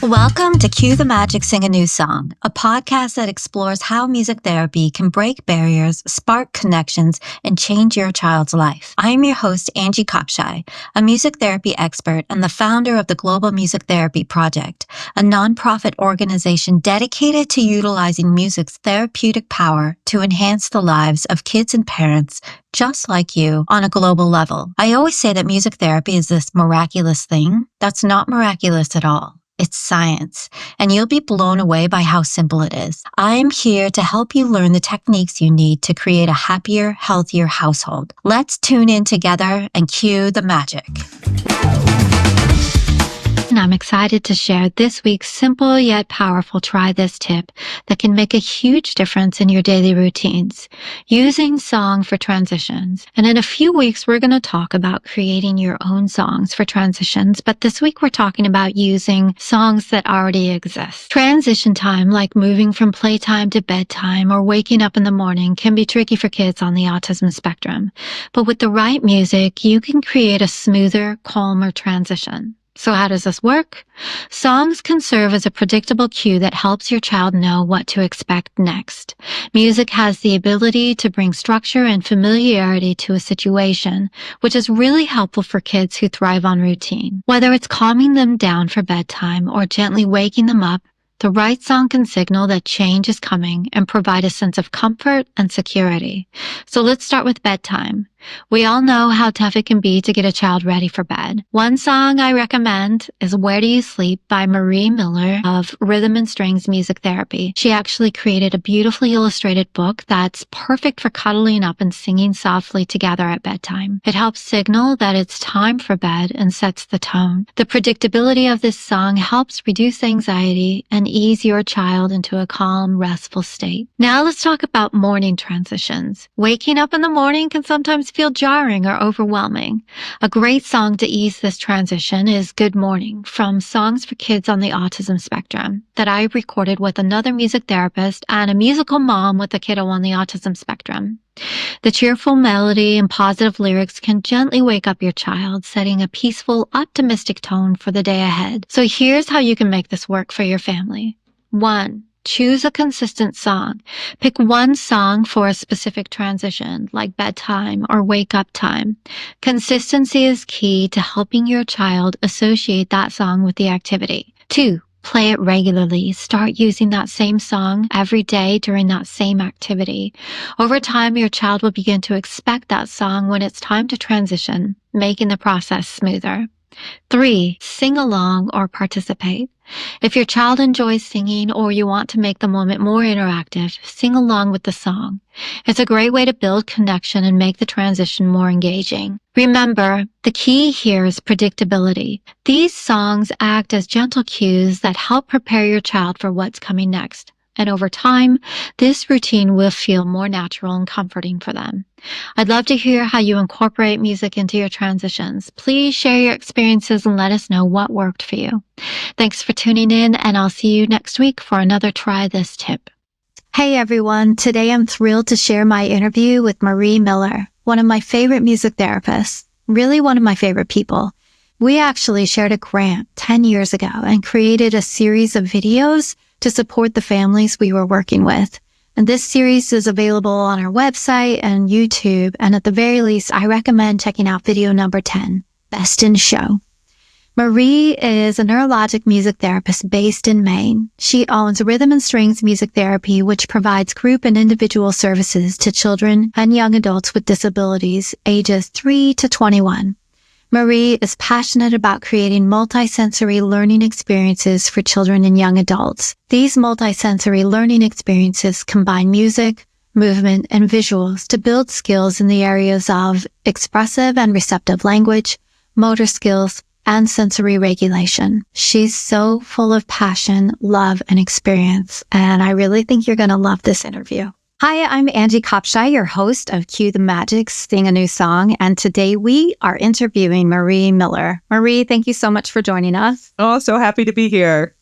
Welcome to Cue the Magic, Sing a New Song, a podcast that explores how music therapy can break barriers, spark connections, and change your child's life. I am your host, Angie Kopshai, a music therapy expert and the founder of the Global Music Therapy Project, a nonprofit organization dedicated to utilizing music's therapeutic power to enhance the lives of kids and parents just like you on a global level. I always say that music therapy is this miraculous thing. That's not miraculous at all. It's science, and you'll be blown away by how simple it is. I am here to help you learn the techniques you need to create a happier, healthier household. Let's tune in together and cue the magic. And I'm excited to share this week's simple yet powerful try this tip that can make a huge difference in your daily routines, using song for transitions. And in a few weeks, we're going to talk about creating your own songs for transitions, but this week we're talking about using songs that already exist. Transition time, like moving from playtime to bedtime or waking up in the morning, can be tricky for kids on the autism spectrum. But with the right music, you can create a smoother, calmer transition. So how does this work? Songs can serve as a predictable cue that helps your child know what to expect next. Music has the ability to bring structure and familiarity to a situation, which is really helpful for kids who thrive on routine. Whether it's calming them down for bedtime or gently waking them up, the right song can signal that change is coming and provide a sense of comfort and security. So let's start with bedtime. We all know how tough it can be to get a child ready for bed. One song I recommend is Where Do You Sleep by Marie Miller of Rhythm and Strings Music Therapy. She actually created a beautifully illustrated book that's perfect for cuddling up and singing softly together at bedtime. It helps signal that it's time for bed and sets the tone. The predictability of this song helps reduce anxiety and ease your child into a calm, restful state. Now let's talk about morning transitions. Waking up in the morning can sometimes feel jarring or overwhelming. A great song to ease this transition is Good Morning from Songs for Kids on the Autism Spectrum that I recorded with another music therapist and a musical mom with a kiddo on the autism spectrum. The cheerful melody and positive lyrics can gently wake up your child, setting a peaceful, optimistic tone for the day ahead. So here's how you can make this work for your family. 1. Choose a consistent song. Pick one song for a specific transition, like bedtime or wake-up time. Consistency is key to helping your child associate that song with the activity. 2. Play it regularly. Start using that same song every day during that same activity. Over time, your child will begin to expect that song when it's time to transition, making the process smoother. 3. Sing along or participate. If your child enjoys singing or you want to make the moment more interactive, sing along with the song. It's a great way to build connection and make the transition more engaging. Remember, the key here is predictability. These songs act as gentle cues that help prepare your child for what's coming next. And over time, this routine will feel more natural and comforting for them. I'd love to hear how you incorporate music into your transitions. Please share your experiences and let us know what worked for you. Thanks for tuning in, and I'll see you next week for another Try This tip. Hey everyone, today I'm thrilled to share my interview with Marie Miller, one of my favorite music therapists, really one of my favorite people. We actually shared a grant 10 years ago and created a series of videos to support the families we were working with. And this series is available on our website and YouTube. And at the very least, I recommend checking out video number 10, Best in Show. Marie is a neurologic music therapist based in Maine. She owns Rhythm and Strings Music Therapy, which provides group and individual services to children and young adults with disabilities ages 3 to 21. Marie is passionate about creating multisensory learning experiences for children and young adults. These multisensory learning experiences combine music, movement, and visuals to build skills in the areas of expressive and receptive language, motor skills, and sensory regulation. She's so full of passion, love, and experience, and I really think you're going to love this interview. Hi, I'm Angie Kopshai, your host of Cue the Magic, Sing a New Song, and today we are interviewing Marie Miller. Marie, thank you so much for joining us. Oh, so happy to be here.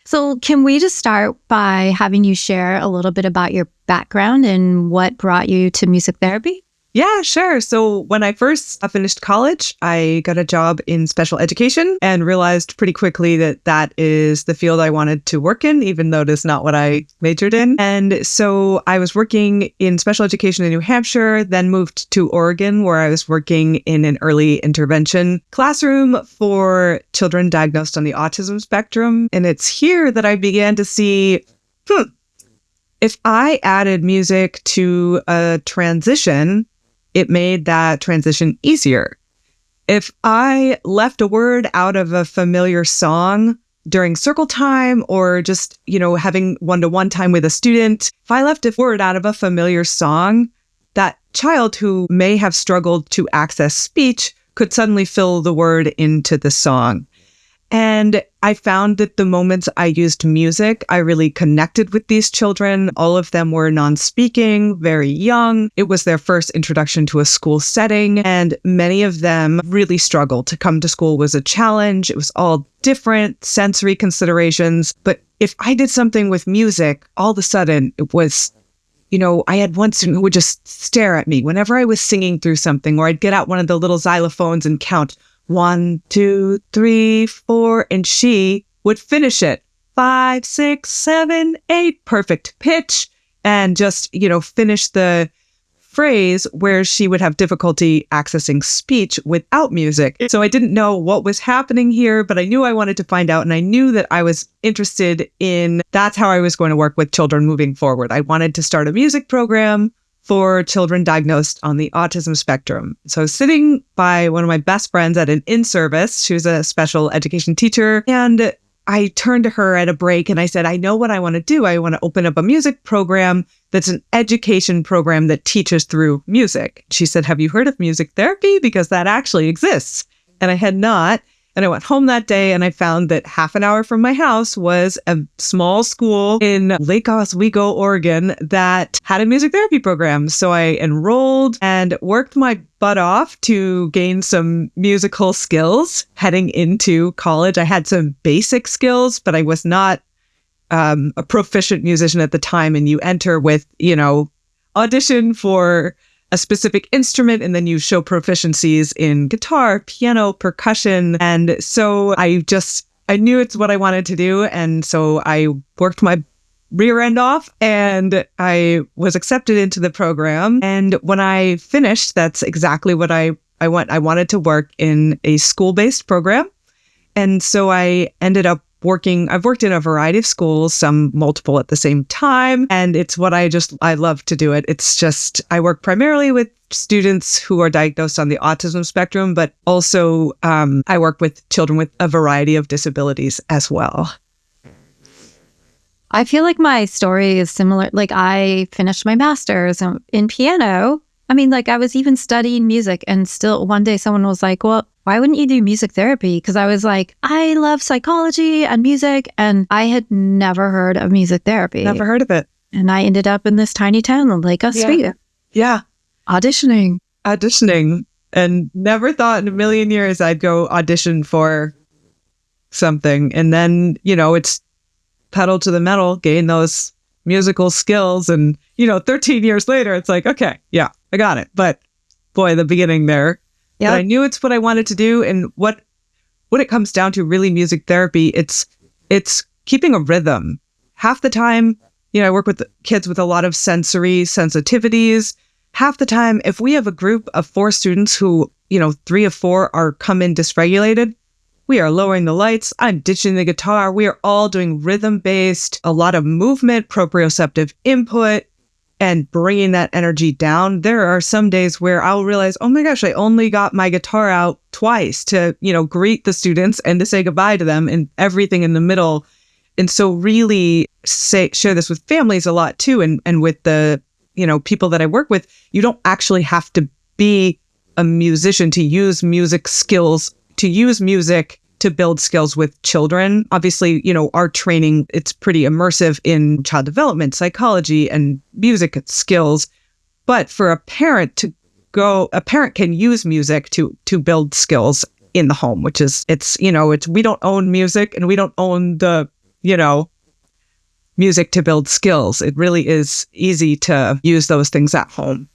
So can we just start by having you share a little bit about your background and what brought you to music therapy? Yeah, sure. So when I first finished college, I got a job in special education and realized pretty quickly that that is the field I wanted to work in, even though it is not what I majored in. And so I was working in special education in New Hampshire, then moved to Oregon, where I was working in an early intervention classroom for children diagnosed on the autism spectrum. And it's here that I began to see, if I added music to a transition, it made that transition easier. If I left a word out of a familiar song during circle time or just, having one-to-one time with a student, if I left a word out of a familiar song, that child who may have struggled to access speech could suddenly fill the word into the song. And I found that the moments I used music, I really connected with these children. All of them were non-speaking, very young. It was their first introduction to a school setting, and many of them really struggled. To come to school was a challenge. It was all different sensory considerations. But if I did something with music, all of a sudden it was, I had one student who would just stare at me whenever I was singing through something, or I'd get out one of the little xylophones and count 1, 2, 3, 4, and she would finish it 5, 6, 7, 8, perfect pitch, and just, finish the phrase where she would have difficulty accessing speech without music. So I didn't know what was happening here, but I knew I wanted to find out, and I knew that I was interested in, that's how I was going to work with children moving forward. I wanted to start a music program for children diagnosed on the autism spectrum. So I was sitting by one of my best friends at an in-service. She was a special education teacher. And I turned to her at a break and I said, I know what I want to do. I want to open up a music program that's an education program that teaches through music. She said, have you heard of music therapy? Because that actually exists. And I had not. And I went home that day and I found that half an hour from my house was a small school in Lake Oswego, Oregon that had a music therapy program. So I enrolled and worked my butt off to gain some musical skills heading into college. I had some basic skills, but I was not a proficient musician at the time. And you enter with, audition for a specific instrument, and then you show proficiencies in guitar, piano, percussion. And so I knew it's what I wanted to do. And so I worked my rear end off and I was accepted into the program. And when I finished, that's exactly what I wanted to work in a school-based program. And so I ended up I've worked in a variety of schools, some multiple at the same time. And it's what I love to do it. It's just, I work primarily with students who are diagnosed on the autism spectrum, but also I work with children with a variety of disabilities as well. I feel like my story is similar. Like I finished my master's in piano. I was even studying music, and still one day someone was like, well, why wouldn't you do music therapy? Because I was like, I love psychology and music, and I had never heard of music therapy. Never heard of it. And I ended up in this tiny town in Lake Oswego. Yeah. Auditioning. And never thought in a million years I'd go audition for something. And then, it's pedal to the metal, gain those musical skills. And, 13 years later, it's like, okay, yeah, I got it. But boy, the beginning there. Yep. But I knew it's what I wanted to do. And what it comes down to, really, music therapy, it's keeping a rhythm. Half the time, I work with kids with a lot of sensory sensitivities. Half the time, if we have a group of 4 students who, 3 of 4 are come in dysregulated, we are lowering the lights. I'm ditching the guitar. We are all doing rhythm-based, a lot of movement, proprioceptive input, and bringing that energy down. There are some days where I'll realize, oh my gosh, I only got my guitar out twice to, greet the students and to say goodbye to them, and everything in the middle. And so really share this with families a lot too. And with the, people that I work with, you don't actually have to be a musician to use music skills, to use music to build skills with children. Obviously, our training, it's pretty immersive in child development, psychology, and music skills. But for a parent can use music to build skills in the home, which is, we don't own music and we don't own the, music to build skills. It really is easy to use those things at home.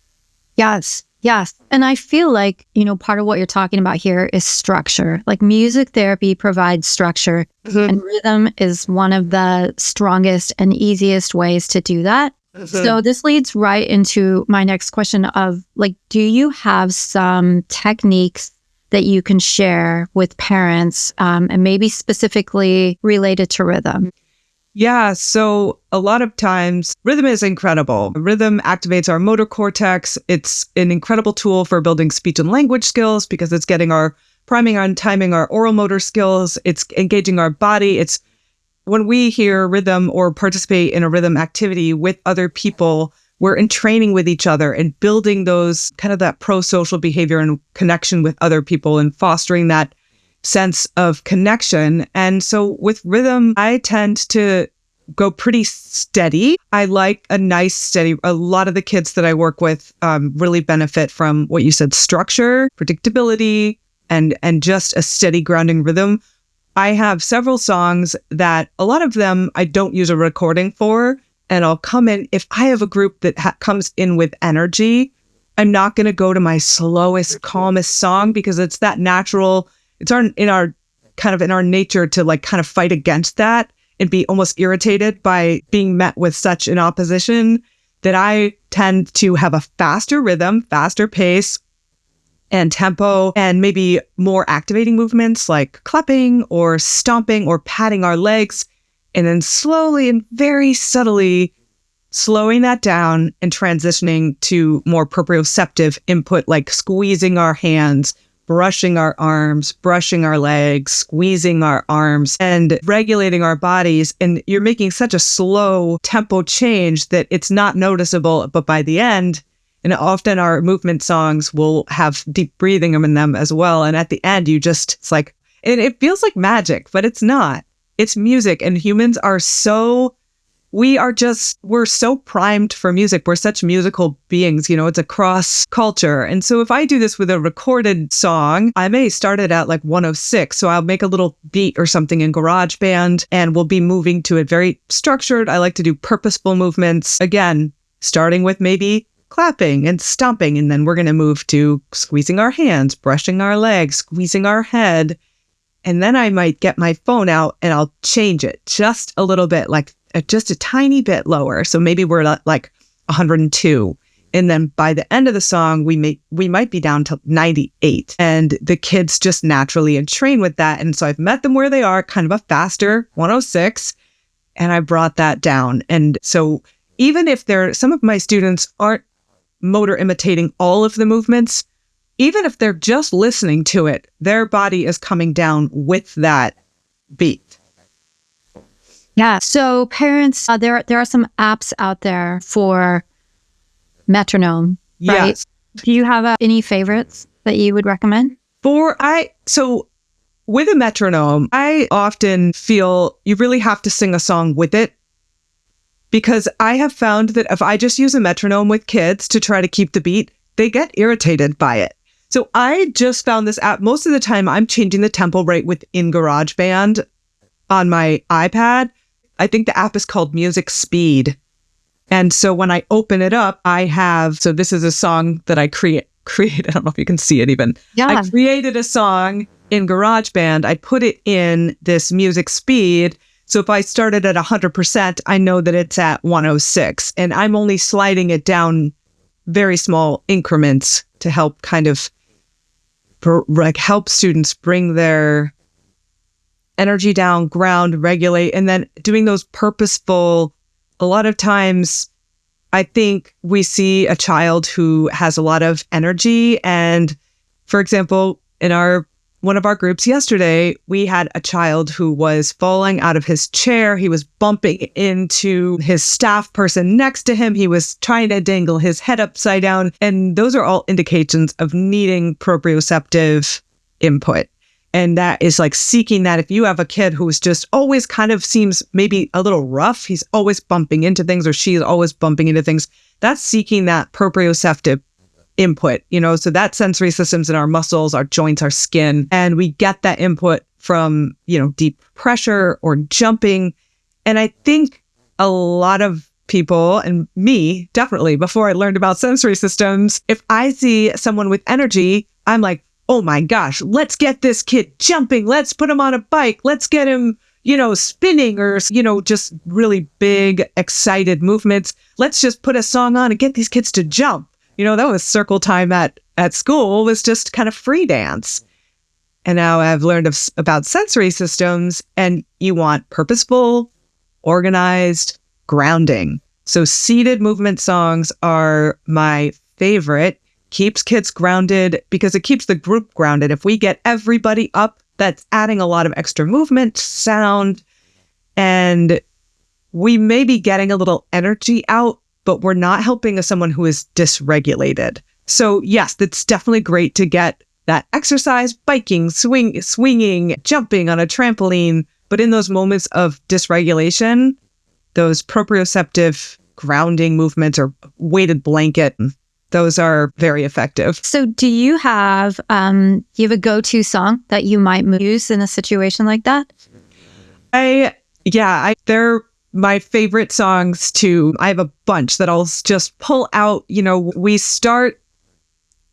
Yes. Yes. And I feel like, part of what you're talking about here is structure. Like music therapy provides structure, and rhythm is one of the strongest and easiest ways to do that. So this leads right into my next question of do you have some techniques that you can share with parents, and maybe specifically related to rhythm? Yeah, so a lot of times rhythm is incredible. Rhythm activates our motor cortex. It's an incredible tool for building speech and language skills because it's priming and timing our oral motor skills. It's engaging our body. It's when we hear rhythm or participate in a rhythm activity with other people, we're in training with each other and building those kind of that pro-social behavior and connection with other people and fostering that sense of connection. And so with rhythm, I tend to go pretty steady. I like a nice steady. A lot of the kids that I work with really benefit from what you said, structure, predictability, and just a steady grounding rhythm. I have several songs that a lot of them I don't use a recording for, and I'll come in. If I have a group that comes in with energy, I'm not going to go to my slowest, calmest song because it's that natural. It's in our nature to kind of fight against that and be almost irritated by being met with such an opposition that I tend to have a faster rhythm, faster pace and tempo, and maybe more activating movements like clapping or stomping or patting our legs, and then slowly and very subtly slowing that down and transitioning to more proprioceptive input, like squeezing our hands, brushing our arms, brushing our legs, squeezing our arms, and regulating our bodies. And you're making such a slow tempo change that it's not noticeable, but by the end, and often our movement songs will have deep breathing in them as well. And at the end, it's like, and it feels like magic, but it's not. It's music. And humans are we're so primed for music. We're such musical beings, it's across culture. And so if I do this with a recorded song, I may start it at 106. So I'll make a little beat or something in GarageBand and we'll be moving to it very structured. I like to do purposeful movements. Again, starting with maybe clapping and stomping. And then we're going to move to squeezing our hands, brushing our legs, squeezing our head. And then I might get my phone out and I'll change it just a little bit, just a tiny bit lower. So maybe we're at 102. And then by the end of the song, we might be down to 98. And the kids just naturally entrain with that. And so I've met them where they are, kind of a faster 106. And I brought that down. And so even if some of my students aren't motor imitating all of the movements, even if they're just listening to it, their body is coming down with that beat. Yeah. So parents, there are some apps out there for metronome, right? Yes. Do you have any favorites that you would recommend? So with a metronome, I often feel you really have to sing a song with it, because I have found that if I just use a metronome with kids to try to keep the beat, they get irritated by it. So I just found this app. Most of the time I'm changing the tempo right within GarageBand on my iPad. I think the app is called Music Speed. And so when I open it up, so this is a song that I created. I don't know if you can see it even. Yeah. I created a song in GarageBand. I put it in this Music Speed. So if I started at 100%, I know that it's at 106. And I'm only sliding it down very small increments to help kind of help students bring their energy down, ground, regulate, and then doing those purposeful. A lot of times I think we see a child who has a lot of energy. And for example, in one of our groups yesterday, we had a child who was falling out of his chair. He was bumping into his staff person next to him. He was trying to dangle his head upside down. And those are all indications of needing proprioceptive input. And that is seeking that. If you have a kid who's just always kind of seems maybe a little rough, he's always bumping into things or she's always bumping into things, that's seeking that proprioceptive input, so that sensory systems in our muscles, our joints, our skin, and we get that input from, deep pressure or jumping. And I think a lot of people, and me, definitely, before I learned about sensory systems, if I see someone with energy, I'm like, oh my gosh, let's get this kid jumping. Let's put him on a bike. Let's get him, spinning or, just really big, excited movements. Let's just put a song on and get these kids to jump. That was circle time at school, was just kind of free dance. And now I've learned about sensory systems, and you want purposeful, organized, grounding. So seated movement songs are my favorite. Keeps kids grounded because it keeps the group grounded. If we get everybody up, that's adding a lot of extra movement, sound, and we may be getting a little energy out, but we're not helping someone who is dysregulated. So yes, it's definitely great to get that exercise, biking, swinging, jumping on a trampoline. But in those moments of dysregulation, those proprioceptive grounding movements or weighted blanket, those are very effective. So do you have a go-to song that you might use in a situation like that? They're my favorite songs too. I have a bunch that I'll just pull out. We start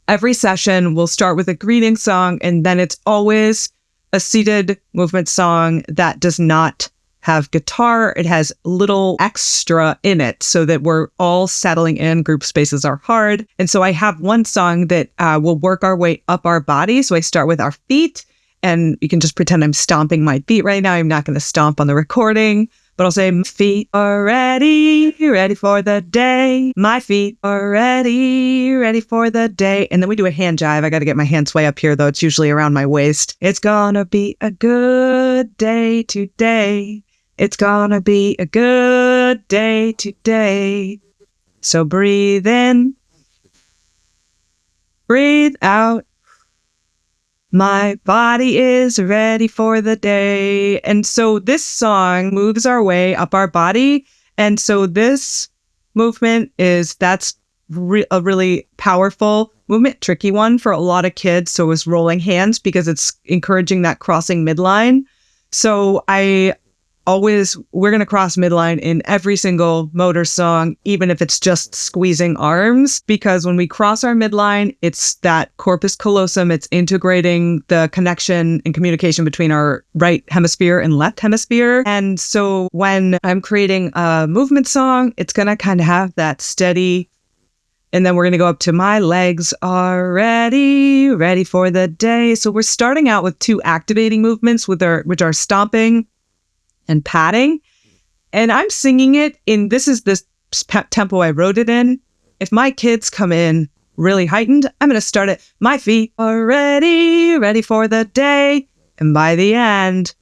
every session, we'll start with a greeting song, and then it's always a seated movement song that does not have guitar. It has little extra in it so that we're all settling in. Group spaces are hard. And so I have one song that will work our way up our body. So I start with our feet, and you can just pretend I'm stomping my feet right now. I'm not going to stomp on the recording, but I'll say, my feet are ready for the day. My feet are ready for the day. And then we do a hand jive. I got to get my hands way up here, though. It's usually around my waist. It's gonna be a good day today. It's gonna be a good day today. So breathe in, breathe out. My body is ready for the day. And so this song moves our way up our body. And so this movement that's a really powerful movement, tricky one for a lot of kids. So it's rolling hands because it's encouraging that crossing midline. So we're going to cross midline in every single motor song, even if it's just squeezing arms, because when we cross our midline, it's that corpus callosum. It's integrating the connection and communication between our right hemisphere and left hemisphere. And so when I'm creating a movement song, it's going to kind of have that steady. And then we're going to go up to my legs are ready for the day. So we're starting out with two activating movements which are stomping and patting. And I'm singing it this is the tempo I wrote it in. If my kids come in really heightened, I'm going to start it. My feet are ready for the day. And by the end,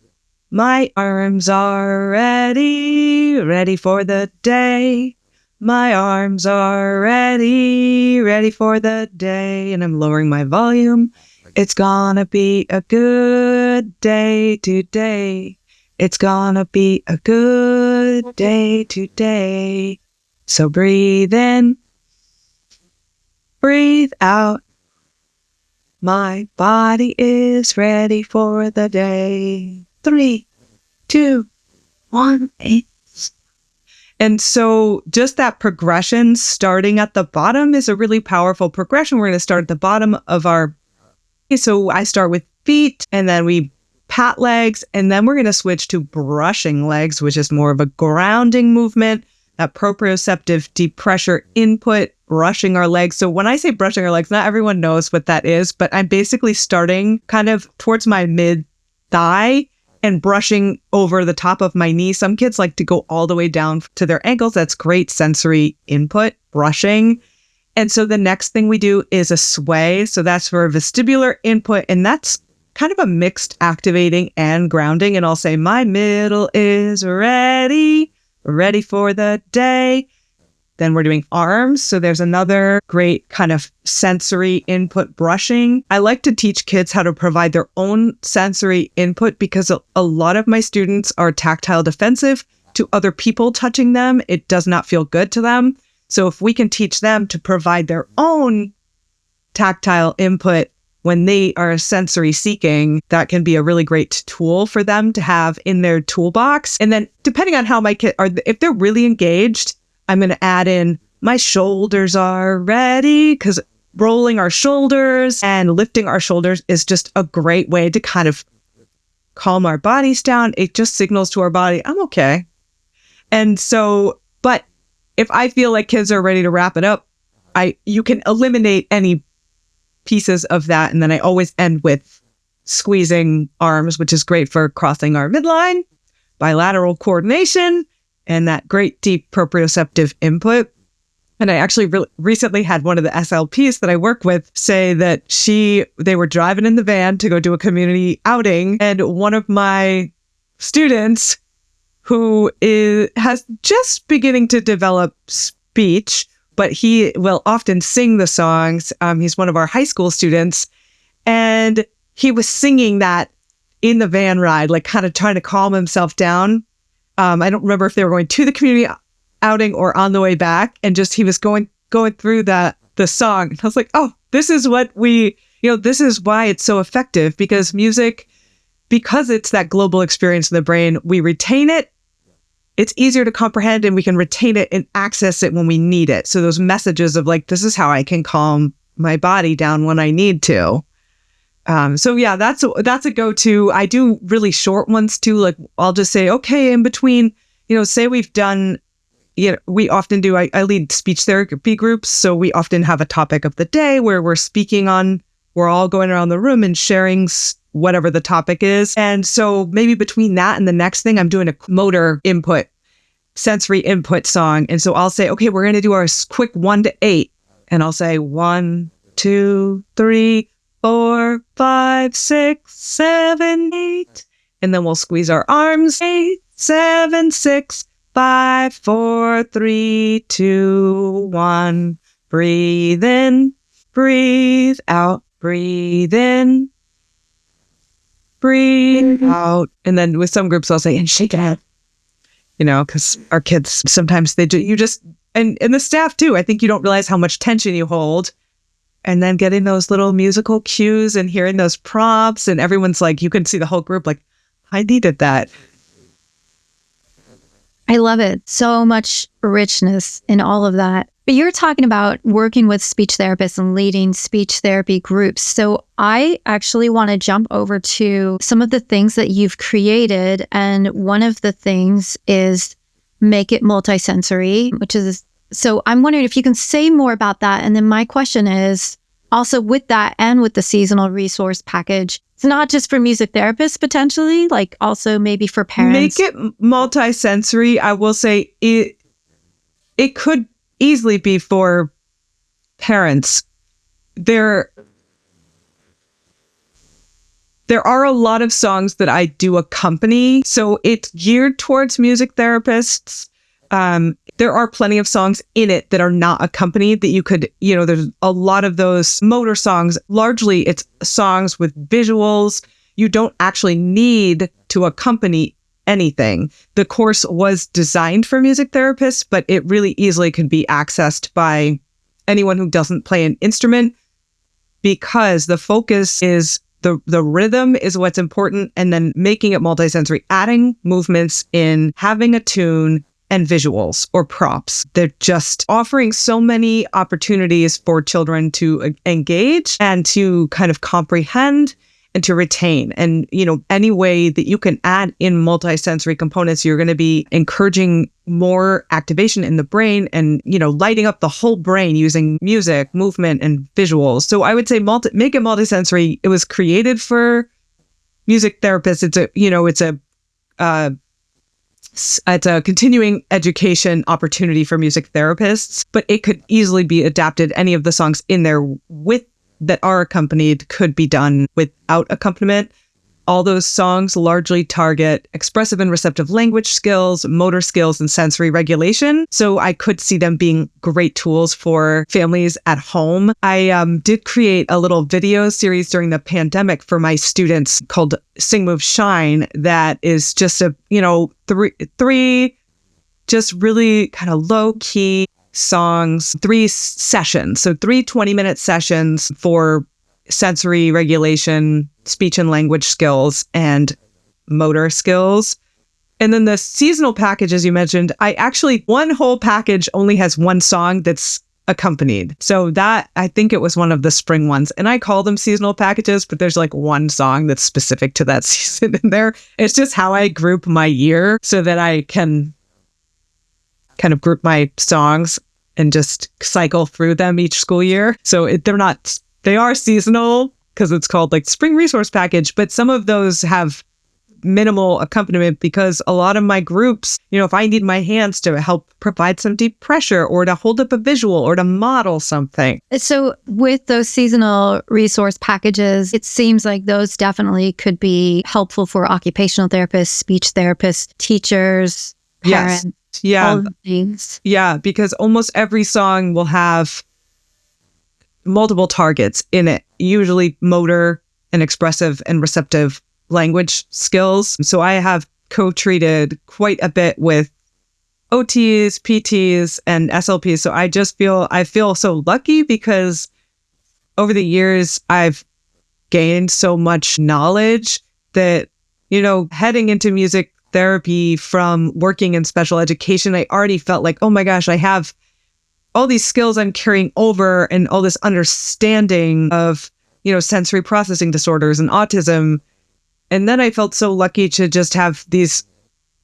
my arms are ready for the day. My arms are ready for the day. And I'm lowering my volume. It's gonna be a good day today. It's gonna be a good day today. So breathe in, breathe out. My body is ready for the day. 3, 2, 1, 8. And so just that progression starting at the bottom is a really powerful progression. We're going to start at the bottom of so I start with feet, and then we pat legs, and then we're going to switch to brushing legs, which is more of a grounding movement, that proprioceptive deep pressure input, brushing our legs. So when I say brushing our legs, not everyone knows what that is, but I'm basically starting kind of towards my mid thigh and brushing over the top of my knee. Some kids like to go all the way down to their ankles. That's great sensory input, brushing. And so the next thing we do is a sway. So that's for vestibular input, and that's kind of a mixed activating and grounding. And I'll say, my middle is ready for the day. Then we're doing arms. So there's another great kind of sensory input, brushing. I like to teach kids how to provide their own sensory input because a lot of my students are tactile defensive to other people touching them. It does not feel good to them. So if we can teach them to provide their own tactile input when they are sensory seeking, that can be a really great tool for them to have in their toolbox. And then depending on how my kid if they're really engaged, I'm going to add in my shoulders are ready, because rolling our shoulders and lifting our shoulders is just a great way to kind of calm our bodies down. It just signals to our body, I'm okay. And so, but if I feel like kids are ready to wrap it up, you can eliminate any pieces of that. And then I always end with squeezing arms, which is great for crossing our midline, bilateral coordination, and that great deep proprioceptive input. And I actually recently had one of the SLPs that I work with say that they were driving in the van to go do a community outing. And one of my students who has just beginning to develop speech, but he will often sing the songs. He's one of our high school students. And he was singing that in the van ride, like kind of trying to calm himself down. I don't remember if they were going to the community outing or on the way back. And just he was going through the song. And I was like, oh, this is what this is why it's so effective, because music, because it's that global experience in the brain, we retain it. It's easier to comprehend, and we can retain it and access it when we need it. So those messages of like, this is how I can calm my body down when I need to. So yeah, that's a go-to. I do really short ones too. Like I'll just say, okay, in between, say we've done, we often do, I lead speech therapy groups. So we often have a topic of the day where we're all going around the room and sharing whatever the topic is. And so maybe between that and the next thing, I'm doing a motor input, sensory input song. And so I'll say, okay, we're going to do our quick 1 to 8. And I'll say 1, 2, 3, 4, 5, 6, 7, 8. And then we'll squeeze our arms. 8, 7, 6, 5, 4, 3, 2, 1. Breathe in, breathe out, breathe in, breathe out. And then with some groups, I'll say, and shake it out. Because our kids, sometimes and the staff too, I think you don't realize how much tension you hold. And then getting those little musical cues and hearing those prompts, and everyone's like, you can see the whole group like, I needed that. I love it. So much richness in all of that. But you're talking about working with speech therapists and leading speech therapy groups. So I actually want to jump over to some of the things that you've created. And one of the things is make it multisensory, so I'm wondering if you can say more about that. And then my question is also with that and with the seasonal resource package, it's not just for music therapists potentially, like also maybe for parents. Make it multisensory. I will say it could easily be for parents. There are a lot of songs that I do accompany, so it's geared towards music therapists. There are plenty of songs in it that are not accompanied that you could, there's a lot of those motor songs. Largely, it's songs with visuals. You don't actually need to accompany anything. The course was designed for music therapists, but it really easily can be accessed by anyone who doesn't play an instrument, because the focus is the rhythm is what's important, and then making it multisensory, adding movements in, having a tune, and visuals or props. They're just offering so many opportunities for children to engage and to kind of comprehend and to retain. And, any way that you can add in multisensory components, you're going to be encouraging more activation in the brain and, lighting up the whole brain using music, movement, and visuals. So I would say make it multisensory. It was created for music therapists. It's a continuing education opportunity for music therapists, but it could easily be adapted. Any of the songs in there that are accompanied could be done without accompaniment. All those songs largely target expressive and receptive language skills, motor skills, and sensory regulation. So I could see them being great tools for families at home. I did create a little video series during the pandemic for my students called Sing, Move, Shine. That is just three just really kind of low key songs, 3 sessions. So 3 20-minute sessions for sensory regulation, speech and language skills, and motor skills. And then the seasonal packages you mentioned, one whole package only has one song that's accompanied. So that, I think it was one of the spring ones. And I call them seasonal packages, but there's like one song that's specific to that season in there. It's just how I group my year so that I can kind of group my songs and just cycle through them each school year. So they are seasonal because it's called like spring resource package, but some of those have minimal accompaniment because a lot of my groups, if I need my hands to help provide some deep pressure or to hold up a visual or to model something. So with those seasonal resource packages, it seems like those definitely could be helpful for occupational therapists, speech therapists, teachers, parents, all of the things. Yeah, because almost every song will have multiple targets in it, usually motor and expressive and receptive language skills. So I have co-treated quite a bit with OTs, PTs, and SLPs. So I feel so lucky because over the years I've gained so much knowledge that, heading into music therapy from working in special education, I already felt like, oh my gosh, I have all these skills I'm carrying over and all this understanding of, sensory processing disorders and autism. And then I felt so lucky to just have these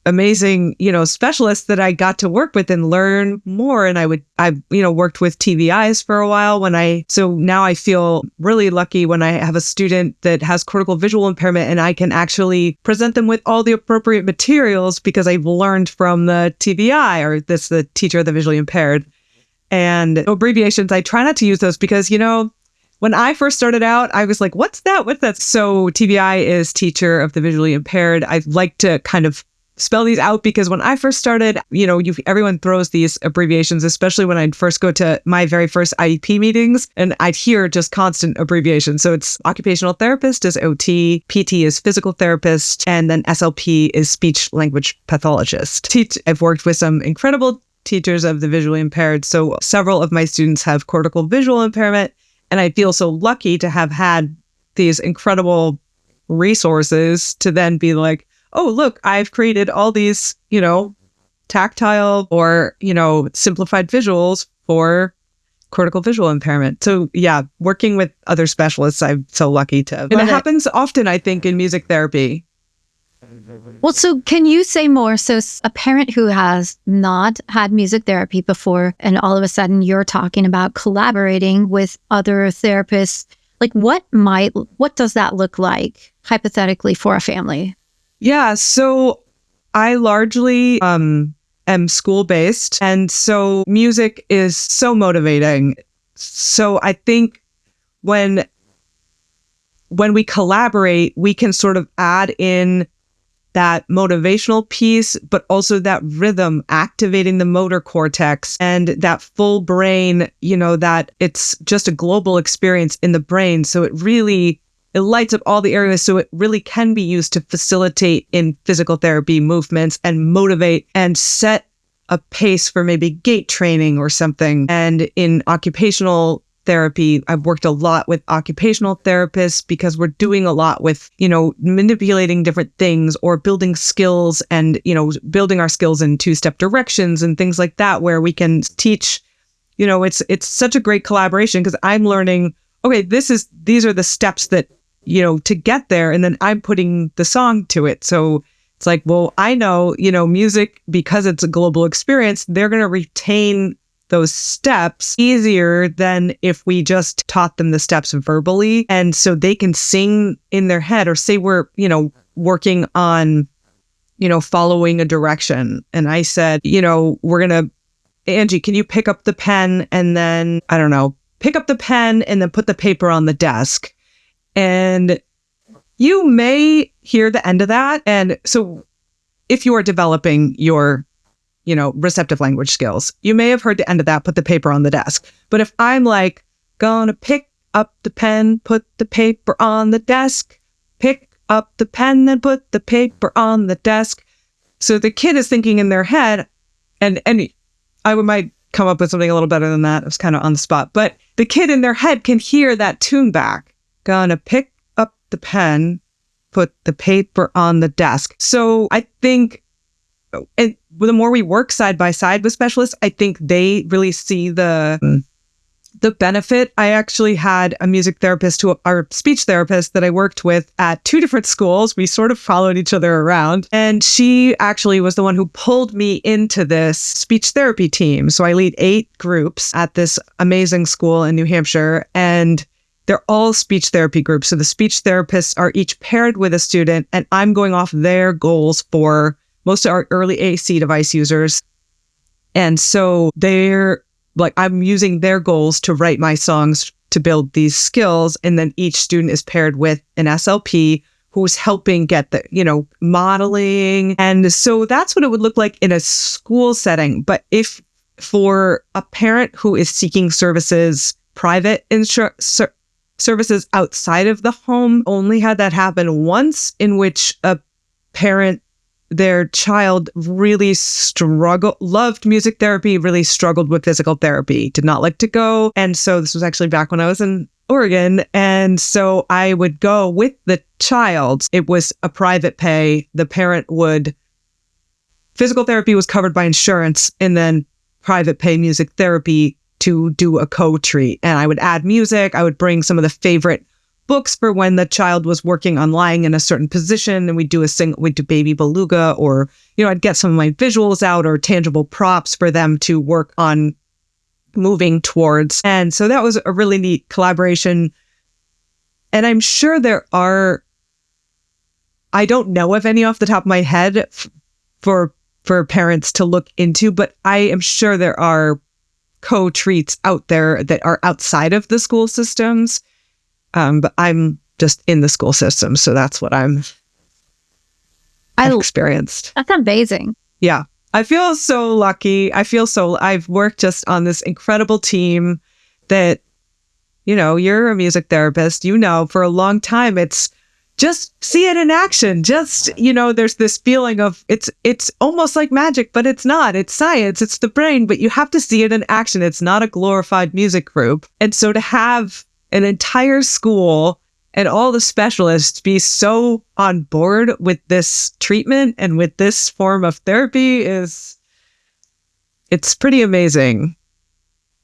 amazing, specialists that I got to work with and learn more. And I worked with TVIs for a while so now I feel really lucky when I have a student that has cortical visual impairment and I can actually present them with all the appropriate materials because I've learned from the TVI or the teacher of the visually impaired. And abbreviations, I try not to use those because, when I first started out, I was like, what's that? What's that? So TVI is teacher of the visually impaired. I like to kind of spell these out because when I first started, everyone throws these abbreviations, especially when I'd first go to my very first IEP meetings and I'd hear just constant abbreviations. So it's occupational therapist is OT, PT is physical therapist, and then SLP is speech language pathologist. I've worked with some incredible teachers of the visually impaired. So several of my students have cortical visual impairment. And I feel so lucky to have had these incredible resources to then be like, oh, look, I've created all these, tactile or, simplified visuals for cortical visual impairment. So yeah, working with other specialists, I'm so lucky to. And it happens often, I think, in music therapy. Well, so can you say more? So a parent who has not had music therapy before, and all of a sudden you're talking about collaborating with other therapists, like what does that look like hypothetically for a family? Yeah, so I largely am school-based, and so music is so motivating. So I think when we collaborate, we can sort of add in that motivational piece, but also that rhythm, activating the motor cortex and that full brain, that it's just a global experience in the brain. So it lights up all the areas. So it really can be used to facilitate in physical therapy movements and motivate and set a pace for maybe gait training or something. And in occupational therapy, I've worked a lot with occupational therapists because we're doing a lot with, manipulating different things or building skills and, building our skills in two-step directions and things like that, where we can teach, it's such a great collaboration because I'm learning, okay, these are the steps that, to get there. And then I'm putting the song to it. So it's like, well, I know, music, because it's a global experience, they're going to retain those steps easier than if we just taught them the steps verbally. And so they can sing in their head, or say we're, working on, following a direction. And I said, Angie, can you pick up the pen and then, I don't know, pick up the pen and then put the paper on the desk. And you may hear the end of that. And so if you are developing your receptive language skills, you may have heard the end of that, put the paper on the desk. But if I'm like, gonna pick up the pen, put the paper on the desk, pick up the pen, then put the paper on the desk. So the kid is thinking in their head, and I might come up with something a little better than that. It was kind of on the spot. But the kid in their head can hear that tune back. Gonna pick up the pen, put the paper on the desk. So I think and the more we work side by side with specialists, I think they really see the benefit. I actually had a music therapist our speech therapist that I worked with at 2 different schools. We sort of followed each other around. And she actually was the one who pulled me into this speech therapy team. So I lead 8 groups at this amazing school in New Hampshire. And they're all speech therapy groups. So the speech therapists are each paired with a student, and I'm going off their goals for most of our early AC device users. And so I'm using their goals to write my songs to build these skills. And then each student is paired with an SLP who's helping get the, modeling. And so that's what it would look like in a school setting. But if for a parent who is seeking services, private services outside of the home, only had that happen once, in which a parent, their child really loved music therapy, really struggled with physical therapy, did not like to go. And so this was actually back when I was in Oregon. And so I would go with the child. It was a private pay. The parent physical therapy was covered by insurance, and then private pay music therapy to do a co-treat. And I would add music. I would bring some of the favorite books for when the child was working on lying in a certain position, and we'd do Baby Beluga, or, I'd get some of my visuals out or tangible props for them to work on moving towards. And so that was a really neat collaboration. And I'm sure I don't know of any off the top of my head for parents to look into, but I am sure there are co-treats out there that are outside of the school systems. But I'm just in the school system, so that's what I've experienced. That's amazing. Yeah. I feel so lucky. I've worked just on this incredible team that, you're a music therapist, for a long time, it's just see it in action. Just, there's this feeling of it's almost like magic, but it's not. It's science. It's the brain, but you have to see it in action. It's not a glorified music group. And so to have an entire school and all the specialists be so on board with this treatment and with this form of therapy it's pretty amazing.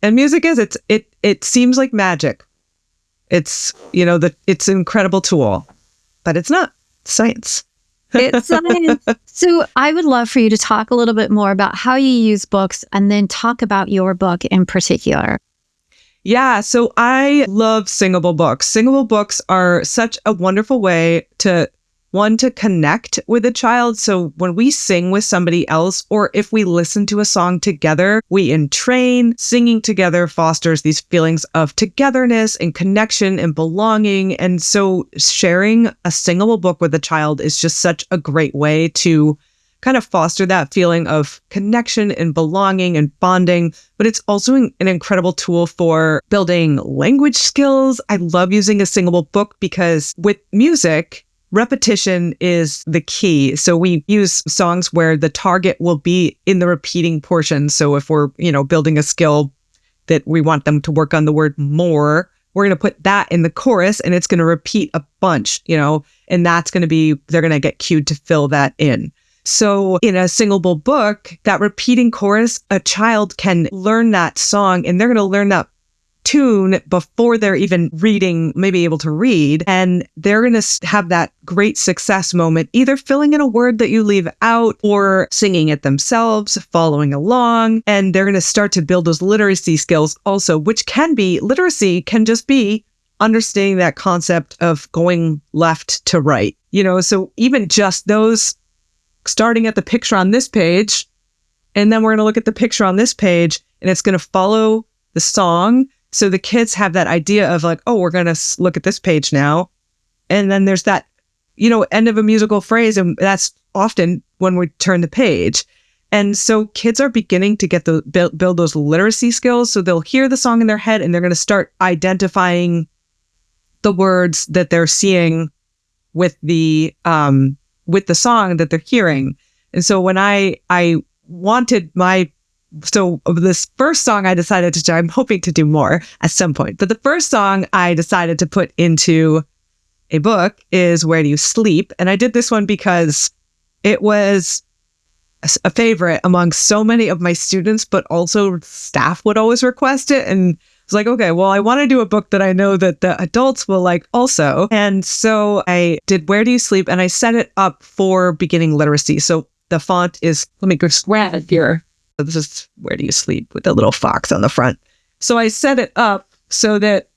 And music it seems like magic. It's, it's an incredible tool, but it's not science. It's science. So I would love for you to talk a little bit more about how you use books, and then talk about your book in particular. Yeah, so I love Singable books. Singable books are such a wonderful way to connect with a child. So when we sing with somebody else, or if we listen to a song together, we entrain. Singing together fosters these feelings of togetherness and connection and belonging. And so sharing a singable book with a child is just such a great way to kind of foster that feeling of connection and belonging and bonding. But it's also an incredible tool for building language skills. I love using a singable book because with music, repetition is the key. So we use songs where the target will be in the repeating portion. So if we're, building a skill that we want them to work on the word more, we're going to put that in the chorus, and it's going to repeat a bunch, and they're going to get cued to fill that in. So in a singable book, that repeating chorus, a child can learn that song, and they're going to learn that tune before they're even maybe able to read. And they're going to have that great success moment, either filling in a word that you leave out or singing it themselves, following along. And they're going to start to build those literacy skills also, literacy can just be understanding that concept of going left to right. So even just those, starting at the picture on this page, and then we're going to look at the picture on this page, and it's going to follow the song. So the kids have that idea of like, oh, we're going to look at this page now. And then there's that, end of a musical phrase. And that's often when we turn the page. And so kids are beginning to get build those literacy skills. So they'll hear the song in their head, and they're going to start identifying the words that they're seeing with the song that they're hearing. And so when I wanted this first song I decided to do, I'm hoping to do more at some point, but the first song I decided to put into a book is Where Do You Sleep? And I did this one because it was a favorite among so many of my students, but also staff would always request it. And it's like, okay, well, I want to do a book that I know that the adults will like also. And so I did Where Do You Sleep? And I set it up for beginning literacy. So the font is, let me go grab it here. So this is Where Do You Sleep with a little fox on the front. So I set it up so that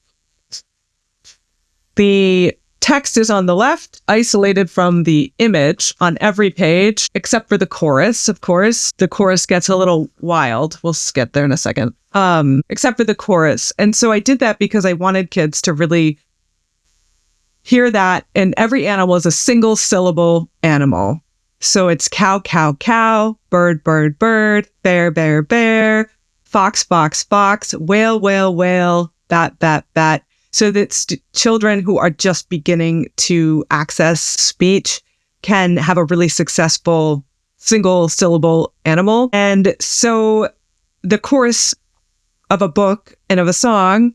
the text is on the left, isolated from the image on every page, except for the chorus, of course. The chorus gets a little wild. We'll get there in a second. Except for the chorus. And so I did that because I wanted kids to really hear that. And every animal is a single syllable animal. So it's cow, cow, cow, bird, bird, bird, bear, bear, bear, fox, fox, fox, whale, whale, whale, bat, bat, bat. So that children who are just beginning to access speech can have a really successful single syllable animal. And so the chorus of a book and of a song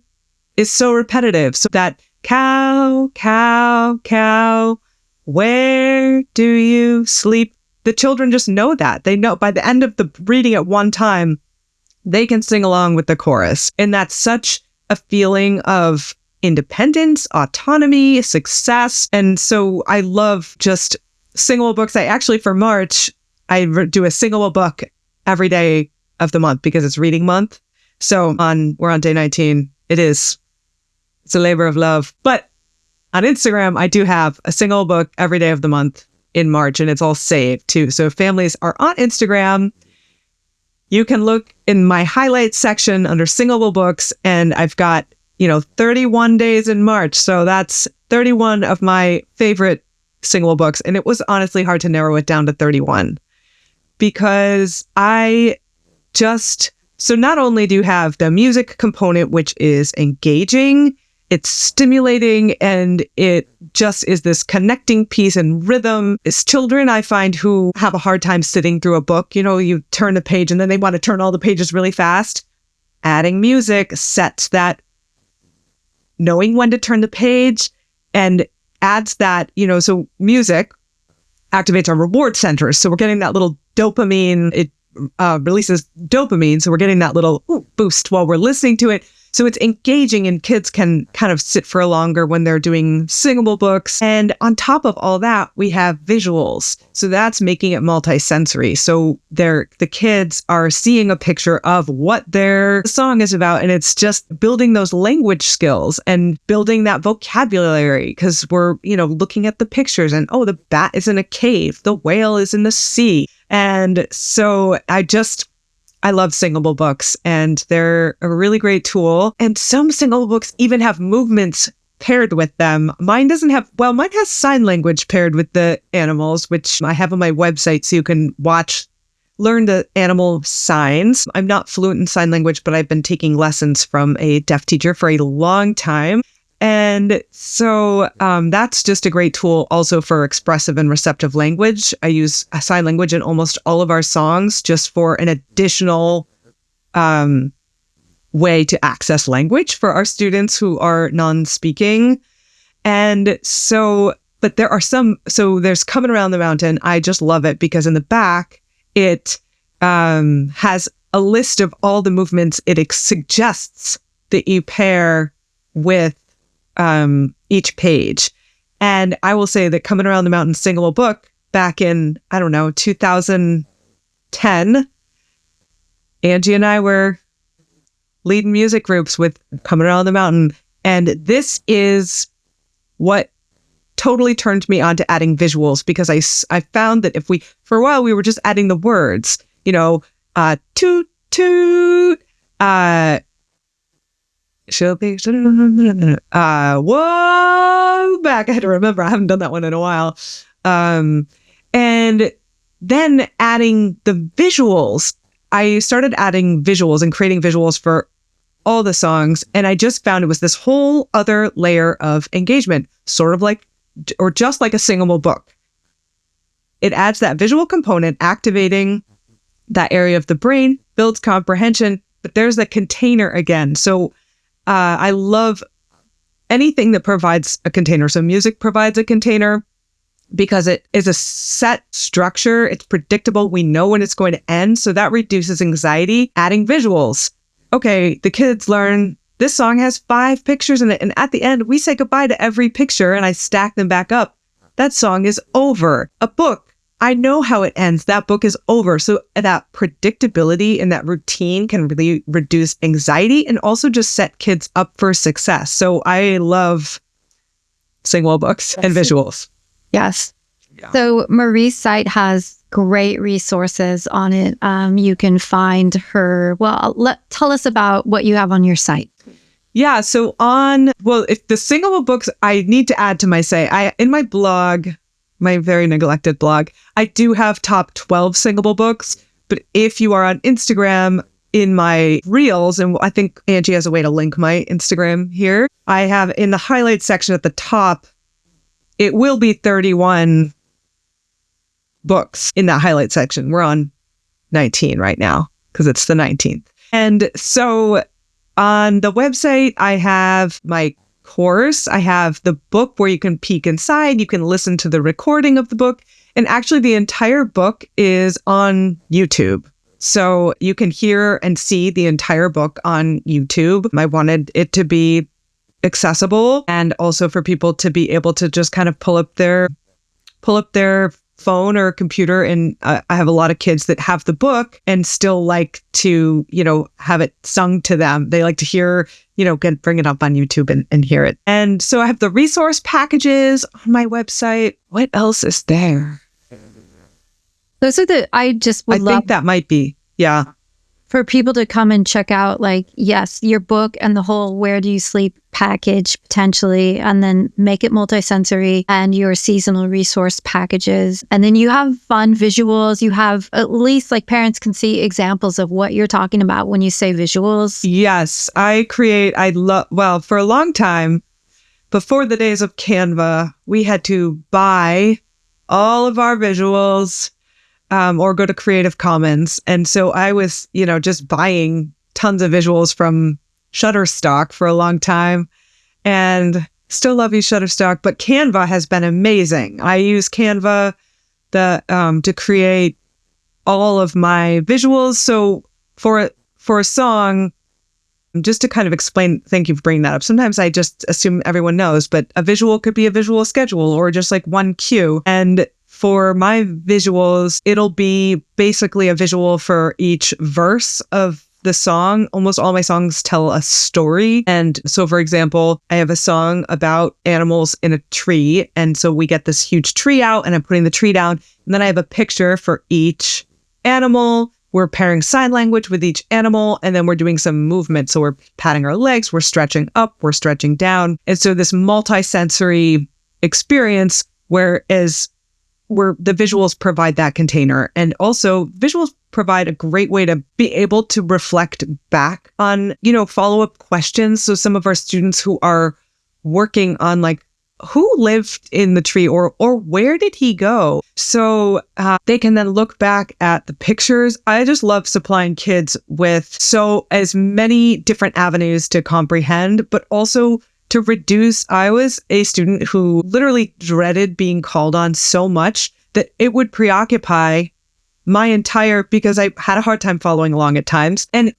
is so repetitive. So that cow, cow, cow, where do you sleep? The children just know that. They know by the end of the reading it one time, they can sing along with the chorus. And that's such a feeling of independence, autonomy, success. And so I love just singable books. I actually, for March, I do a singable book every day of the month because it's reading month. So we're on day 19. It's a labor of love. But on Instagram, I do have a single book every day of the month in March, and it's all saved too. So if families are on Instagram, you can look in my highlights section under singable books, and I've got 31 days in March. So that's 31 of my favorite singable books. And it was honestly hard to narrow it down to 31 because so not only do you have the music component, which is engaging, it's stimulating, and it just is this connecting piece and rhythm. It's children, I find, who have a hard time sitting through a book. You turn a page and then they want to turn all the pages really fast. Adding music sets that knowing when to turn the page and adds that, so music activates our reward centers. So we're getting that little dopamine. It releases dopamine. So we're getting that little boost while we're listening to it. So it's engaging, and kids can kind of sit for longer when they're doing singable books. And on top of all that, we have visuals. So that's making it multisensory. So the kids are seeing a picture of what their song is about. And it's just building those language skills and building that vocabulary because we're, looking at the pictures and, the bat is in a cave. The whale is in the sea. And so I love singable books, and they're a really great tool. And some singable books even have movements paired with them. Mine has sign language paired with the animals, which I have on my website so you can learn the animal signs. I'm not fluent in sign language, but I've been taking lessons from a deaf teacher for a long time. And so that's just a great tool also for expressive and receptive language. I use sign language in almost all of our songs just for an additional way to access language for our students who are non-speaking. And so, but there's Coming Around the Mountain. I just love it because in the back, it has a list of all the movements it suggests that you pair with each page. And I will say that Coming Around the Mountain singable book back in, 2010, Angie and I were leading music groups with Coming Around the Mountain. And this is what totally turned me on to adding visuals because I found that for a while, we were just adding the words, toot, toot, she'll be, whoa, back. I had to remember. I haven't done that one in a while. And then adding the visuals. I started adding visuals and creating visuals for all the songs. And I just found it was this whole other layer of engagement, sort of like, or just like a singable book. It adds that visual component, activating that area of the brain, builds comprehension, but there's the container again. So I love anything that provides a container. So music provides a container. because it is a set structure. It's predictable. We know when it's going to end. So that reduces anxiety. Adding visuals. Okay, the kids learn this song has 5 pictures in it. And at the end, we say goodbye to every picture and I stack them back up. That song is over. A book, I know how it ends. That book is over. So that predictability and that routine can really reduce anxiety and also just set kids up for success. So I love Singable books and visuals. Yes. Yeah. So Marie's site has great resources on it. You can find her. Well, tell us about what you have on your site. Yeah. So if the Singable books, I need to add to my site. In my blog, my very neglected blog, I do have top 12 Singable books. But if you are on Instagram, in my reels, and I think Angie has a way to link my Instagram here, I have in the highlights section at the top, it will be 31 books in that highlight section. We're on 19 right now because it's the 19th. And so on the website, I have my course. I have the book where you can peek inside. You can listen to the recording of the book. And actually, the entire book is on YouTube. So you can hear and see the entire book on YouTube. I wanted it to be accessible and also for people to be able to just kind of pull up their phone or computer. And I have a lot of kids that have the book and still like to, have it sung to them. They like to hear, bring it up on YouTube and hear it. And so I have the resource packages on my website. What else is there? Those are I think that might be, yeah. For people to come and check out, yes, your book and the whole Where Do You Sleep package potentially, and then make it multisensory and your seasonal resource packages. And then you have fun visuals. You have at least parents can see examples of what you're talking about when you say visuals. Yes, for a long time, before the days of Canva, we had to buy all of our visuals or go to Creative Commons. And so I was, just buying tons of visuals from Shutterstock for a long time and still love you, Shutterstock. But Canva has been amazing. I use Canva to create all of my visuals. So for a song, just to kind of explain, thank you for bringing that up. Sometimes I just assume everyone knows, but a visual could be a visual schedule or just one cue. And for my visuals, it'll be basically a visual for each verse of the song. Almost all my songs tell a story. And so, for example, I have a song about animals in a tree. And so we get this huge tree out and I'm putting the tree down. And then I have a picture for each animal. We're pairing sign language with each animal. And then we're doing some movement. So we're patting our legs, we're stretching up, we're stretching down. And so this multisensory experience, where the visuals provide that container. And also visuals provide a great way to be able to reflect back on, follow-up questions. So some of our students who are working on who lived in the tree or where did he go? So they can then look back at the pictures. I just love supplying kids with as many different avenues to comprehend, but also to reduce. I was a student who literally dreaded being called on so much that it would preoccupy because I had a hard time following along at times. And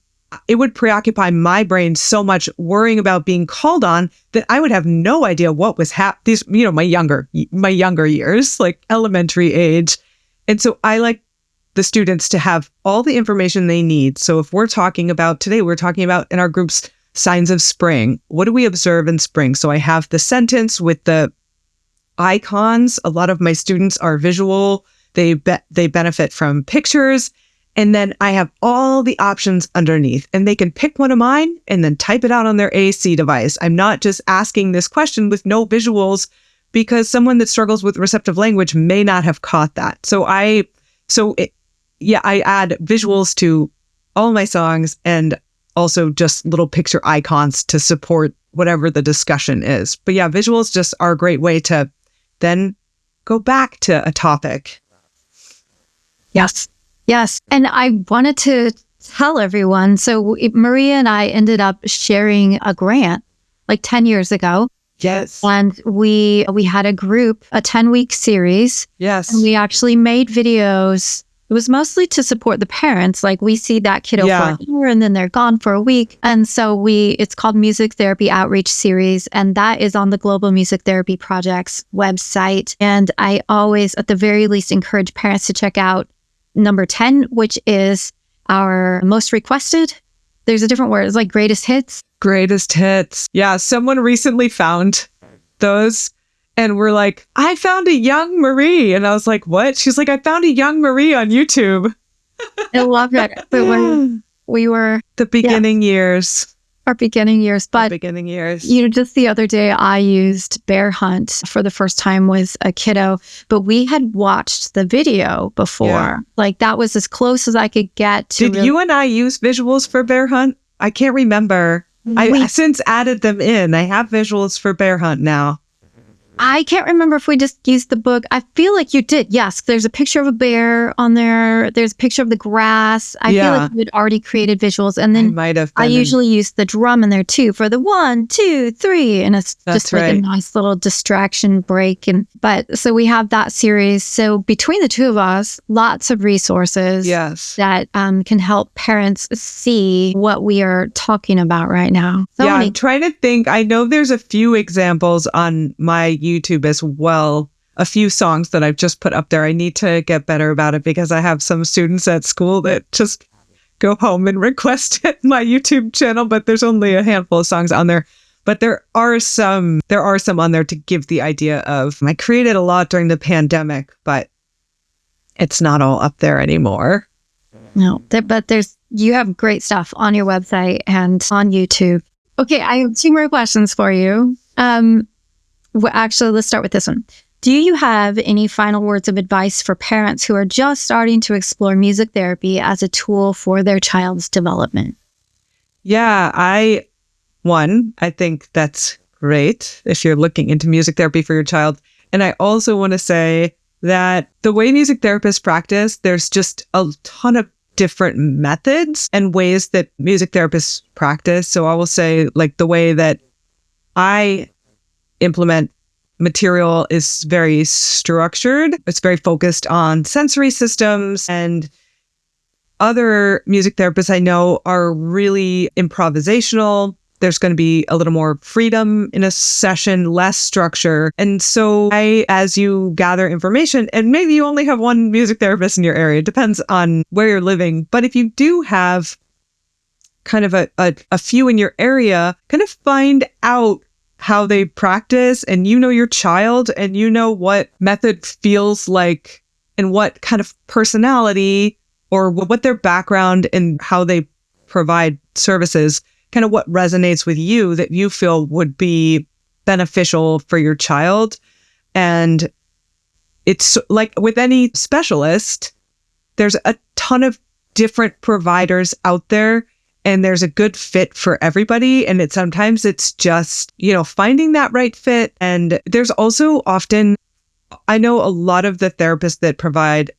it would preoccupy my brain so much worrying about being called on that I would have no idea what was happening. My younger years, elementary age. And so I like the students to have all the information they need. So if we're talking about in our groups, signs of spring. What do we observe in spring? So I have the sentence with the icons. A lot of my students are visual. They benefit from pictures. And then I have all the options underneath and they can pick one of mine and then type it out on their AC device. I'm not just asking this question with no visuals because someone that struggles with receptive language may not have caught that. So I add visuals to all my songs and also just little picture icons to support whatever the discussion is. But yeah, visuals just are a great way to then go back to a topic. Yes. Yes. And I wanted to tell everyone. So Maria and I ended up sharing a grant 10 years ago Yes. And we had a group, a 10-week series. Yes. And we actually made videos. It was mostly to support the parents. Like, we see that kiddo for an hour and then they're gone for a week. And so it's called Music Therapy Outreach Series. And that is on the Global Music Therapy Project's website. And I always, at the very least, encourage parents to check out number 10, which is our most requested. There's a different word. It's like greatest hits. Greatest hits. Yeah. Someone recently found those and we're like, I found a young Marie. And I was like, what? She's like, I found a young Marie on YouTube. I love it. But when we were the beginning years. Our beginning years. But beginning years. Just the other day, I used Bear Hunt for the first time with a kiddo, but we had watched the video before. Yeah. Like, that was as close as I could get to. Did you and I use visuals for Bear Hunt? I can't remember. I since added them in. I have visuals for Bear Hunt now. I can't remember if we just used the book. I feel like you did. Yes. There's a picture of a bear on there. There's a picture of the grass. I feel like you had already created visuals. And then I usually use the drum in there too for the 1, 2, 3. And it's just like a nice little distraction break. But so we have that series. So between the two of us, lots of resources that can help parents see what we are talking about right now. I'm trying to think. I know there's a few examples on my YouTube as well. A few songs that I've just put up there. I need to get better about it because I have some students at school that just go home and request it my YouTube channel, but there's only a handful of songs on there. But there are some on there to give the idea of, I created a lot during the pandemic, but it's not all up there anymore. No, but you have great stuff on your website and on YouTube. Okay, I have 2 more questions for you. Well, actually, let's start with this one. Do you have any final words of advice for parents who are just starting to explore music therapy as a tool for their child's development? Yeah, I think that's great if you're looking into music therapy for your child. And I also want to say that the way music therapists practice, there's just a ton of different methods and ways that music therapists practice. So I will say, like, the way that I implement material is very structured. It's very focused on sensory systems, and other music therapists I know are really improvisational. There's going to be a little more freedom in a session, less structure. And so as you gather information, and maybe you only have one music therapist in your area, it depends on where you're living. But if you do have kind of a few in your area, kind of find out how they practice, and you know your child, and you know what method feels like and what kind of personality or what their background and how they provide services, kind of what resonates with you that you feel would be beneficial for your child. And it's like with any specialist, there's a ton of different providers out there, and there's a good fit for everybody. And sometimes it's just, finding that right fit. And there's also often, I know a lot of the therapists that provide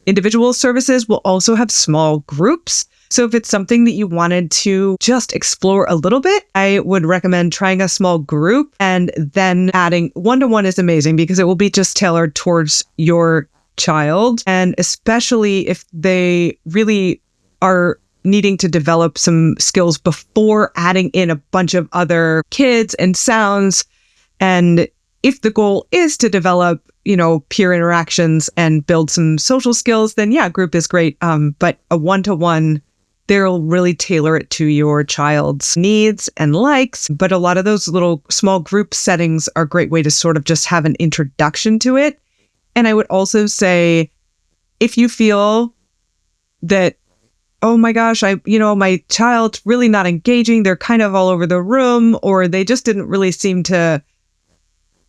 individual services will also have small groups. So if it's something that you wanted to just explore a little bit, I would recommend trying a small group and then adding one-to-one is amazing because it will be just tailored towards your child. And especially if they really are needing to develop some skills before adding in a bunch of other kids and sounds. And if the goal is to develop, peer interactions and build some social skills, then yeah, group is great. But a one-to-one, they'll really tailor it to your child's needs and likes. But a lot of those little small group settings are a great way to sort of just have an introduction to it. And I would also say, if you feel that, oh my gosh, my child's really not engaging, they're kind of all over the room, or they just didn't really seem to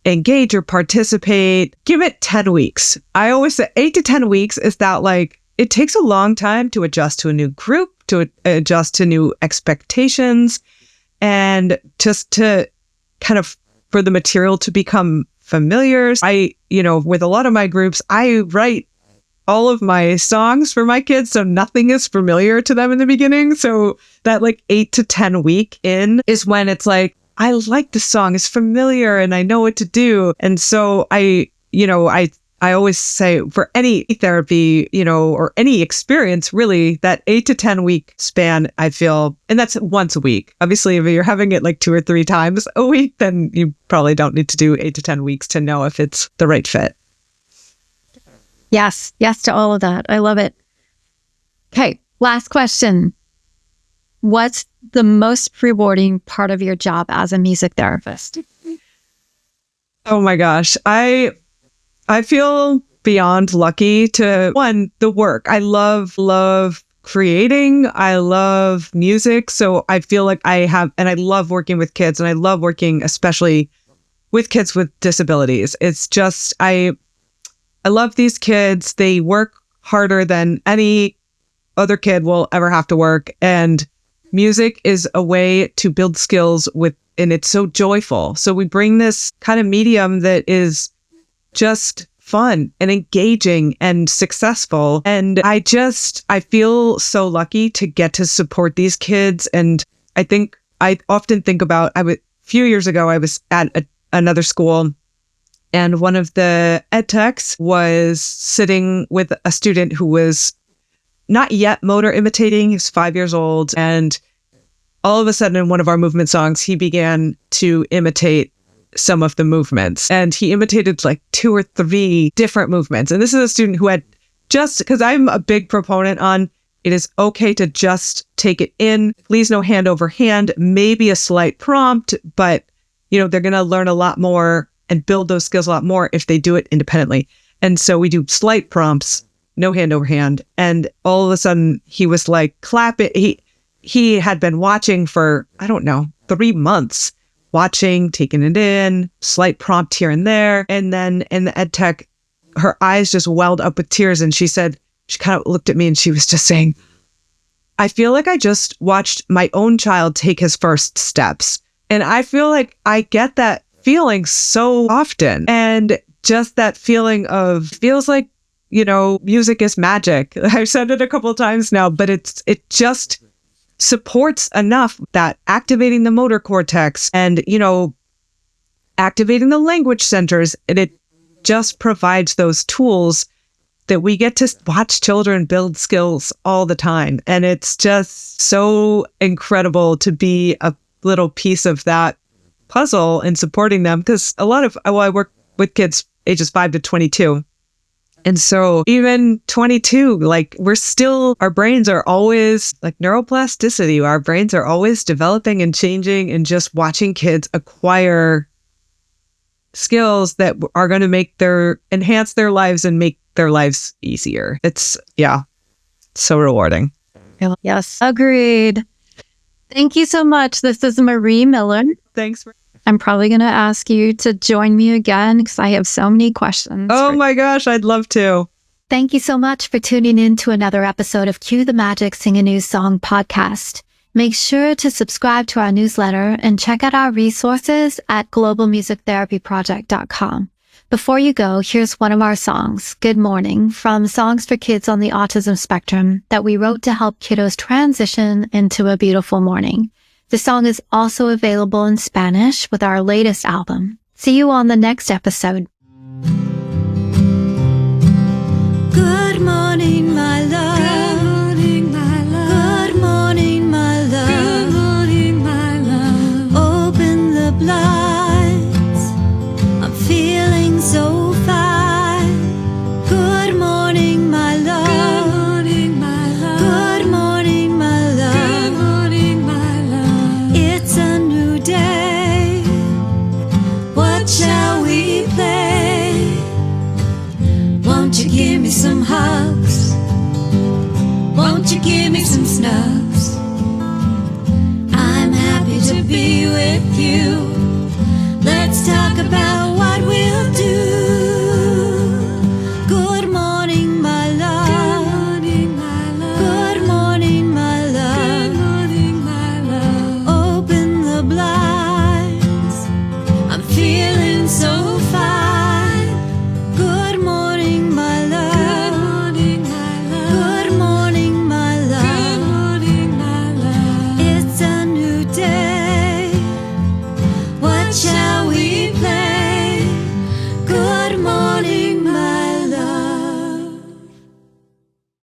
engage or participate, give it 10 weeks. I always say 8 to 10 weeks is that, like, it takes a long time to adjust to a new group, to adjust to new expectations, and just to kind of for the material to become familiar. With a lot of my groups, I write all of my songs for my kids, so nothing is familiar to them in the beginning. So that 8 to 10 week in is when it's like, I like the song. It's familiar and I know what to do. And so I always say for any therapy, or any experience, really, that 8 to 10 week span, I feel, and that's once a week. Obviously, if you're having it like 2 or 3 times a week, then you probably don't need to do 8 to 10 weeks to know if it's the right fit. Yes. Yes to all of that. I love it. Okay. Last question. What's the most rewarding part of your job as a music therapist? Oh my gosh. I feel beyond lucky to, one, the work. I love creating. I love music. So I feel like and I love working with kids, and I love working especially with kids with disabilities. It's just, I love these kids. They work harder than any other kid will ever have to work. And music is a way to build skills and it's so joyful. So we bring this kind of medium that is just fun and engaging and successful. And I feel so lucky to get to support these kids. And I often think about, a few years ago, I was at another school, and one of the ed techs was sitting with a student who was not yet motor imitating. He was 5 years old. And all of a sudden in one of our movement songs, he began to imitate some of the movements, and he imitated like 2 or 3 different movements. And this is a student who had because I'm a big proponent on, it is okay to just take it in. Please, no hand over hand, maybe a slight prompt, but they're going to learn a lot more and build those skills a lot more if they do it independently. And so we do slight prompts, no hand over hand. And all of a sudden he was like clapping. He had been watching for, 3 months, watching, taking it in, slight prompt here and there. And then in the ed tech, her eyes just welled up with tears. And she said, she kind of looked at me and she was just saying, I feel like I just watched my own child take his first steps. And I feel like I get that feeling so often. And just that feeling feels like, music is magic. I've said it a couple of times now, but it just supports enough that activating the motor cortex and, activating the language centers. And it just provides those tools that we get to watch children build skills all the time. And it's just so incredible to be a little piece of that puzzle and supporting them. Because I work with kids ages 5 to 22. And so even 22, like our brains are always like neuroplasticity. Our brains are always developing and changing, and just watching kids acquire skills that are going to enhance their lives and make their lives easier. It's so rewarding. Yes, agreed. Thank you so much. This is Marie Miller. Thanks. I'm probably going to ask you to join me again because I have so many questions. Oh my gosh, I'd love to. Thank you so much for tuning in to another episode of Cue the Magic Sing a New Song podcast. Make sure to subscribe to our newsletter and check out our resources at globalmusictherapyproject.com. Before you go, here's one of our songs, Good Morning, from Songs for Kids on the Autism Spectrum that we wrote to help kiddos transition into a beautiful morning. The song is also available in Spanish with our latest album. See you on the next episode. Good morning, my love. Good morning, my love. Good morning, my love. Good morning, my love. Open the blinds. I'm feeling so fine. Good morning, my love. Good morning, my love. Good morning, my love. Good morning, my love. It's a new day. What shall we play? Won't you give me some hugs? Won't you give me some snuff?